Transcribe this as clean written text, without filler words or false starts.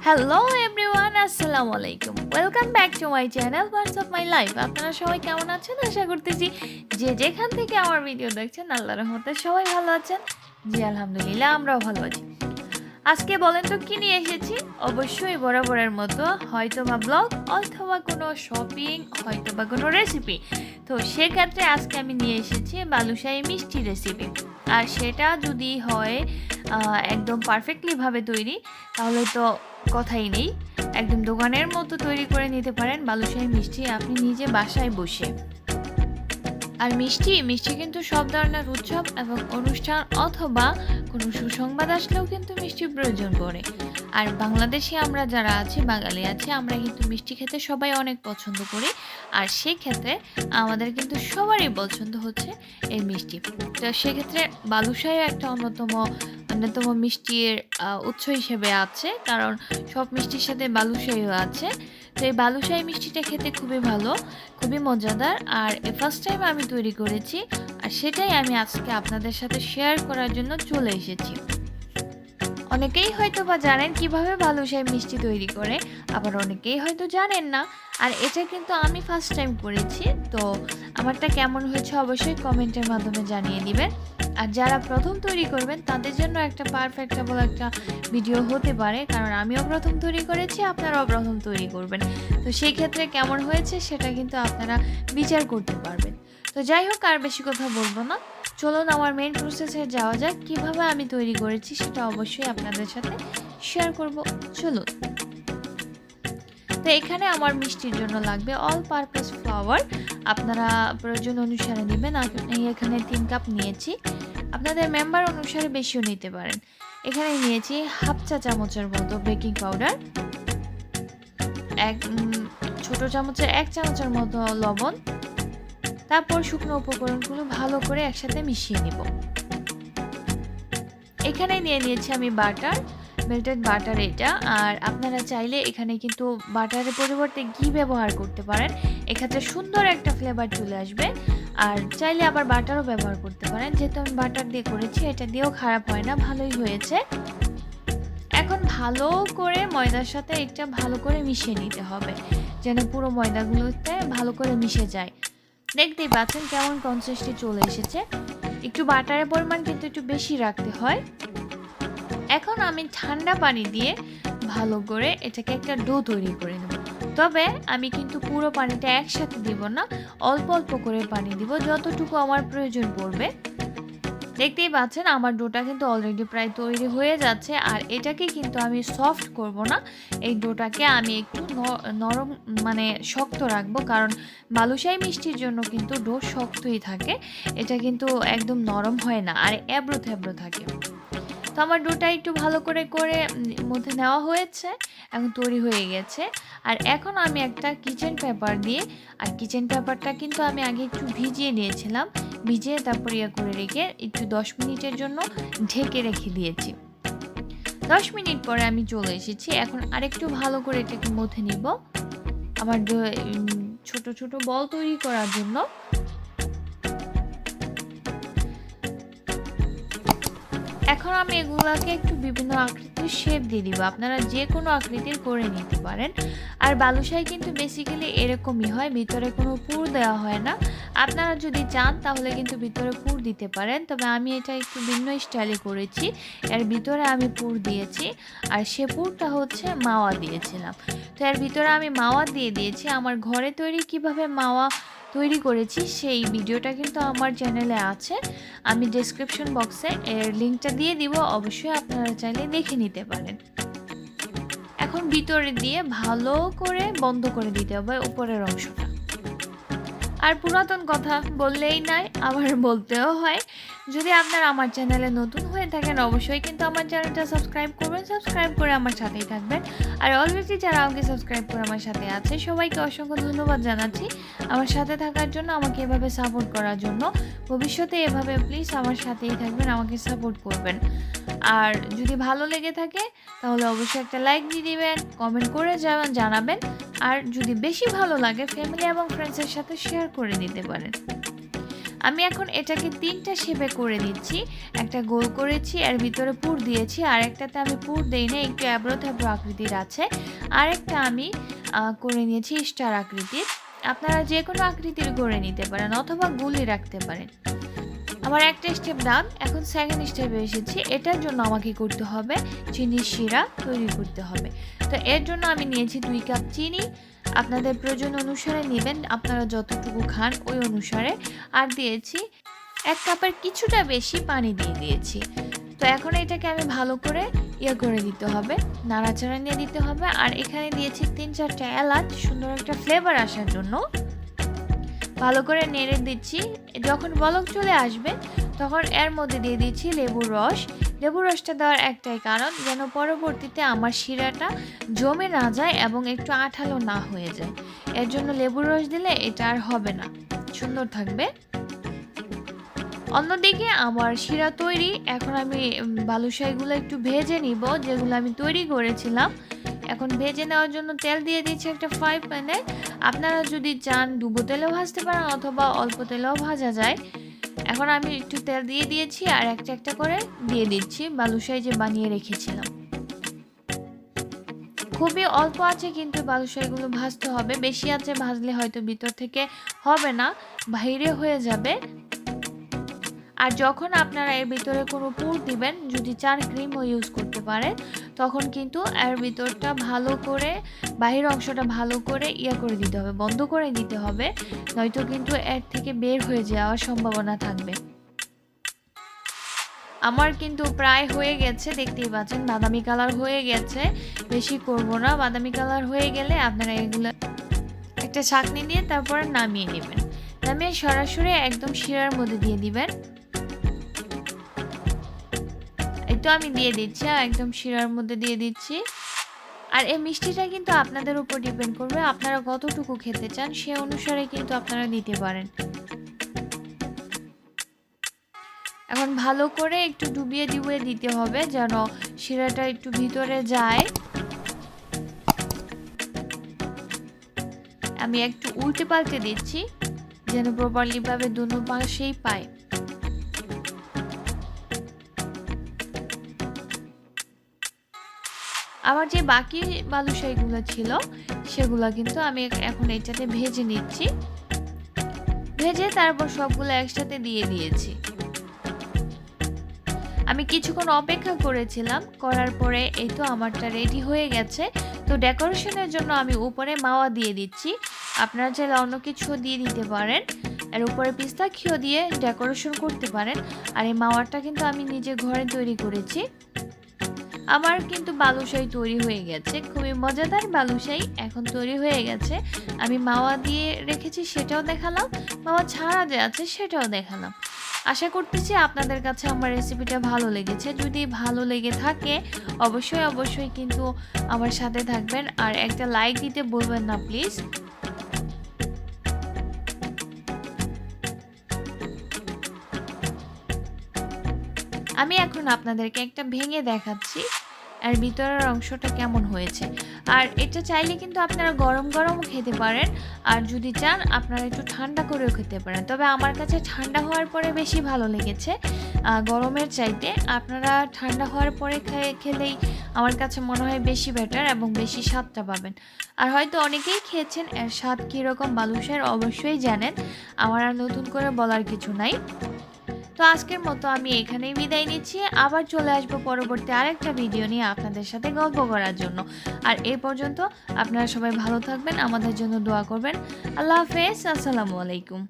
Hello everyone, আসসালামু আলাইকুম। Welcome back to my channel parts of my life. আপনারা সবাই কেমন আছেন? আশা করতেছি যে যেখান থেকে আমার ভিডিও দেখছেন আল্লাহর রহমতে সবাই ভালো আছেন। জি আলহামদুলিল্লাহ, আমরাও ভালো আছি। আজকে বলেন তো কি নিয়ে এসেছি? অবশ্যই বরাবরের মতো হয়তো বা ব্লগ, অথবা কোনো শপিং, হয়তো বা কোনো রেসিপি। তো সেক্ষেত্রে আজকে আমি নিয়ে এসেছি বালুশাহী মিষ্টি রেসিপি। আর সেটা যদি হয় একদম পারফেক্টলিভাবে তৈরি, তাহলে তো কথাই নেই। একদম দোকানের মতো তৈরি করে নিতে পারেন বালুশাহী মিষ্টি আপনি নিজে বাসায় বসে। আর মিষ্টি কিন্তু সব ধরনের উৎসব এবং অনুষ্ঠান অথবা কোনো সুসংবাদ আসলেও কিন্তু মিষ্টির প্রয়োজন পড়ে। আর বাংলাদেশে আমরা যারা আছি, বাঙালি আছি, আমরা কিন্তু মিষ্টি খেতে সবাই অনেক পছন্দ করি। আর সেক্ষেত্রে আমাদের কিন্তু সবারই পছন্দ হচ্ছে এই মিষ্টি। তো সেক্ষেত্রে বালুশাহী একটা অন্যতম মিষ্টির উৎস হিসেবে আছে, কারণ সব মিষ্টির সাথে বালুশাহীও আছে। তো এই বালুশাহী মিষ্টিটা খেতে খুবই ভালো, খুবই মজাদার। আর ফার্স্ট টাইম আমি তৈরি করেছি, আর সেটাই আমি আজকে আপনাদের সাথে শেয়ার করার জন্য চলে এসেছি। অনেকেই হয়তো বা জানেন কিভাবে বালুশাহী মিষ্টি তৈরি করে, আবার অনেকেই হয়তো জানেন না। আর এটা কিন্তু আমি ফার্স্ট টাইম করেছি। তো আমারটা কেমন হয়েছে অবশ্যই কমেন্টের মাধ্যমে জানিয়ে দিবেন। আর যারা প্রথম তৈরি করবেন তাদের জন্য একটা পারফেক্টেবল একটা ভিডিও হতে পারে, কারণ আমিও প্রথম তৈরি করেছি, আপনারাও প্রথম তৈরি করবেন। তো সেই ক্ষেত্রে কেমন হয়েছে সেটা কিন্তু আপনারা বিচার করতে পারবেন। তো যাই হোক, আর বেশি কথা বলবো না, চলুন আমার মেইন প্রসেসে যাওয়া যাক। কিভাবে আমি তৈরি করেছি সেটা অবশ্যই আপনাদের সাথে শেয়ার করব। চলুন। তো এখানে আমার মিষ্টির জন্য লাগবে অল পারপাস ফ্লাওয়ার। আপনারা প্রয়োজন অনুসারে নেবেন। আমি এখানে 3 কাপ নিয়েছি, আপনাদের মেম্বার অনুসারে বেশিও নিতে পারেন। এখানে নিয়েছি হাফ চা চামচের মতো বেকিং পাউডার, ছোট চামচের 1 চামচের মতো লবণ। তারপর শুকনো উপকরণগুলো ভালো করে একসাথে মিশিয়ে নিব। এখানে নিয়ে নিয়েছি আমি বাটার, মেল্টেড বাটার এটা। আর আপনারা চাইলে এখানে কিন্তু বাটারের পরিবর্তে ঘি ব্যবহার করতে পারেন, এক্ষেত্রে সুন্দর একটা ফ্লেভার চলে আসবে। আর চাইলে আবার বাটারও ব্যবহার করতে পারেন, যেহেতু আমি বাটার দিয়ে করেছি, এটা দিয়েও খারাপ হয় না, ভালোই হয়েছে। এখন ভালো করে ময়দার সাথে এটা ভালো করে মিশিয়ে নিতে হবে, যেন পুরো ময়দাগুলোতে ভালো করে মিশে যায়। দেখতেই পাচ্ছেন কেমন কনসিস্টেন্সি চলে এসেছে। একটু বাটারের পরিমাণ কিন্তু একটু বেশি রাখতে হয়। এখন আমি ঠান্ডা পানি দিয়ে ভালো করে এটাকে একটা ডো তৈরি করে নেব। তবে আমি কিন্তু পুরো পানিটা একসাথে দিব না, অল্প অল্প করে পানি দিব, যতটুকু আমার প্রয়োজন পড়বে। দেখতেই পাচ্ছেন আমার ডোটা কিন্তু অলরেডি প্রায় তৈরি হয়ে যাচ্ছে। আর এটাকে কিন্তু আমি সফট করব না, এই ডোটাকে আমি একটু নরম মানে শক্ত রাখবো, কারণ বালুশাহী মিষ্টির জন্য কিন্তু ডো শক্তই থাকে, এটা কিন্তু একদম নরম হয় না, আর এবড়ো থেবড়ো থাকে। তো আমার ডোটা একটু ভালো করে মধ্যে নেওয়া হয়েছে, এখন তৈরি হয়ে গেছে। আর এখন আমি একটা কিচেন পেপার দিয়ে, আর কিচেন পেপারটা কিন্তু আমি আগে একটু ভিজিয়ে নিয়েছিলাম, ভিজিয়ে তারপর করে রেখে একটু 10 মিনিটের জন্য ঢেকে রেখে দিয়েছি। 10 মিনিট পরে আমি চলে এসেছি। এখন আরেকটু ভালো করে এটাকে মথে নিব আমার ছোট ছোট বল তৈরি করার জন্য। এখন আমি এগুলাকে একটু বিভিন্ন আকৃতির শেপ দিয়ে দিব, আপনারা যে কোনো আকৃতির করে নিতে পারেন। আর বালুশাহী কিন্তু বেসিক্যালি এরকমই হয়, ভিতরে কোনো পুর দেওয়া হয় না। আপনারা যদি চান তাহলে কিন্তু ভিতরে পুর দিতে পারেন, তবে আমি এটা একটু ভিন্ন স্টাইলে করেছি। এর ভিতরে আমি পুর দিয়েছি, আর সে পুরটা হচ্ছে মাওয়া দিয়েছিলাম। তো এর ভিতরে আমি মাওয়া দিয়ে দিয়েছি। আমার ঘরে তৈরি কিভাবে মাওয়া তৈরি করেছি সেই ভিডিওটা কিন্তু আমার চ্যানেলে আছে, আমি ডেসক্রিপশন বক্সে এর লিঙ্কটা দিয়ে দিব, অবশ্যই আপনারা চাইলে দেখে নিতে পারেন। এখন ভিতরে দিয়ে ভালো করে বন্ধ করে দিতে হবে উপরের অংশটা। আর পুরাতন কথা বললেই নাই, আবার বলতেও হয়, যদি আপনারা আমার চ্যানেলে নতুন হয়ে থাকেন অবশ্যই কিন্তু আমার চ্যানেলটা সাবস্ক্রাইব করবেন, সাবস্ক্রাইব করে আমার সাথেই থাকবেন। আর অলরেডি যারা আমাকে সাবস্ক্রাইব করে আমার সাথে আছে সবাইকে অসংখ্য ধন্যবাদ জানাচ্ছি আমার সাথে থাকার জন্য, আমাকে এভাবে সাপোর্ট করার জন্য। ভবিষ্যতে এভাবে প্লিজ আমার সাথেই থাকবেন, আমাকে সাপোর্ট করবেন। আর যদি ভালো লেগে থাকে তাহলে অবশ্যই একটা লাইক দিয়ে দিবেন, কমেন্ট করে জানাবেন। আর যদি বেশি ভালো লাগে ফ্যামিলি এবং ফ্রেন্ডসের সাথে শেয়ার করে দিতে পারেন। আমি এখন এটাকে 3টা শেপে করে দিচ্ছি। একটা গোল করেছি, এর ভিতরে পুর দিয়েছি, আর একটাতে আমি পুর দেই না, একটু অ্যাব্রো থ্যাব্রো আকৃতির আছে। আরেকটা আমি করে নিয়েছি স্টার আকৃতির। আপনারা যে কোনো আকৃতির করে নিতে পারেন অথবা গুলি রাখতে পারেন। আমার একটা স্টেপ ডান, এখন সেকেন্ড স্টেপে এসেছি। এটার জন্য আমাকে করতে হবে চিনির শিরা তৈরি করতে হবে। তো এর জন্য আমি নিয়েছি 2 কাপ চিনি। আপনাদের প্রয়োজন অনুসারে নেবেন, আপনারা যতটুকু খান ওই অনুসারে। আর দিয়েছি 1 কাপের কিছুটা বেশি পানি দিয়ে দিয়েছি। তো এখন এটাকে আমি ভালো করে করে দিতে হবে, নাড়াচাড়া নিয়ে দিতে হবে। আর এখানে দিয়েছি 3-4টা এলাচ, সুন্দর একটা ফ্লেভার আসার জন্য। ভালো করে নেড়ে দিচ্ছি। যখন বলক চলে আসবে তখন এর মধ্যে দিয়ে দিচ্ছি লেবুর রস। লেবুর রসটা দেওয়ার একটাই কারণ, যেন পরবর্তীতে আমার শিরাটা জমে না যায় এবং একটু আঠালো না হয়ে যায়। এর জন্য লেবুর রস দিলে এটা আর হবে না, সুন্দর থাকবে। অন্যদিকে আমার শিরা তৈরি। এখন আমি বালুশাহিগুলো একটু ভেজে নিব, যেগুলো আমি তৈরি করেছিলাম। এখন ভেজে নেওয়ার জন্য তেল দিয়ে দিচ্ছি একটা ফ্রাই প্যানে। আপনারা যদি চান ডুবো তেলেও ভাজতে পারেন অথবা অল্প তেলেও ভাজা যায়। এখন আমি একটু তেল দিয়ে দিয়েছি আর একটা একটা করে দিয়ে দিচ্ছি বালুশাহি যে বানিয়ে রেখেছিলাম। খুবই অল্প আছে কিন্তু বালুশাহিগুলো ভাজতে হবে, বেশি আছে ভাজলে হয়তো ভিতর থেকে হবে না, বাইরে হয়ে যাবে। আর যখন আপনারা এর ভিতরে কোনো পুর দিবেন, যদি চান ক্রিমও ইউজ করতে পারেন, তখন কিন্তু এর ভিতরটা ভালো করে বাহির অংশটা ভালো করে করে দিতে হবে, বন্ধ করে দিতে হবে, নয়তো কিন্তু এর থেকে বের হয়ে যাওয়ার সম্ভাবনা থাকবে। আমার কিন্তু প্রায় হয়ে গেছে, দেখতেই পাচ্ছেন বাদামি কালার হয়ে গেছে। বেশি করব না, বাদামি কালার হয়ে গেলে আপনারা এগুলো একটা ছাঁকনি দিয়ে তারপরে নামিয়ে নেবেন। নামিয়ে সরাসরি একদম শিরার মধ্যে দিয়ে দিবেন। তো আমি দিয়ে দিচ্ছি, একদম শিরার মধ্যে দিয়ে দিচ্ছি। আর এই মিষ্টিটা কিন্তু আপনাদের উপর ডিপেন্ড করবে, আপনারা কতটুকু খেতে চান সে অনুসারে কিন্তু আপনারা দিতে পারেন। এখন ভালো করে একটু ডুবিয়ে দিতে হবে যেন শিরাটা একটু ভিতরে যায়। আমি একটু উল্টে পাল্টে দিচ্ছি যেন প্রপারলি ভাবে দুনো পাশেই পায়। আমার যে বাকি বালুশাহিগুলো ছিল সেগুলো কিন্তু আমি এখন এটাতে ভেজে নিচ্ছি। ভেজে তারপর সবগুলো একসাথে দিয়ে দিয়েছি। আমি কিছুক্ষণ অপেক্ষা করেছিলাম, করার পরে এই তো আমারটা রেডি হয়ে গেছে। তো ডেকোরেশনের জন্য আমি উপরে মাওয়া দিয়ে দিচ্ছি। আপনারা চাইলে অন্য কিছু দিয়ে দিতে পারেন, এর উপরে পিস্তাখিও দিয়ে ডেকোরেশন করতে পারেন। আর এই মাওয়াটা কিন্তু আমি নিজে ঘরে তৈরি করেছি। আমার কিন্তু বালুশাহি তৈরি হয়ে গেছে, খুবই মজাদার বালুশাহি এখন তৈরি হয়ে গেছে। আমি মাওয়া দিয়ে রেখেছি সেটাও দেখালাম, মাওয়া ছাড়া যে আছে সেটাও দেখালাম। আশা করতেছি আপনাদের কাছে আমার রেসিপিটা ভালো লেগেছে। যদি ভালো লেগে থাকে অবশ্যই কিন্তু আমার সাথে থাকবেন আর একটা লাইক দিতে ভুলবেন না প্লিজ। আমি এখন আপনাদেরকে একটা ভেঙে দেখাচ্ছি আর ভিতরের অংশটা কেমন হয়েছে। আর এটা চাইলে কিন্তু আপনারা গরম গরম খেতে পারেন, আর যদি চান আপনারা একটু ঠান্ডা করেও খেতে পারেন। তবে আমার কাছে ঠান্ডা হওয়ার পরে বেশি ভালো লেগেছে গরমের চাইতে। আপনারা ঠান্ডা হওয়ার পরে খেলেই আমার কাছে মনে হয় বেশি বেটার এবং বেশি স্বাদটা পাবেন। আর হয়তো অনেকেই খেয়েছেন, এর স্বাদ কীরকম বালুশাহির অবশ্যই জানেন, আমার আর নতুন করে বলার কিছু নাই। তো আজকের মতো আমি এখানেই বিদায় নিচ্ছি, আবার চলে আসবো পরবর্তী আরেকটা ভিডিও নিয়ে আপনাদের সাথে গল্প করার জন্য। আর এই পর্যন্ত আপনারা সবাই ভালো থাকবেন, আমাদের জন্য দোয়া করবেন। আল্লাহ হাফেজ, আসসালামু আলাইকুম।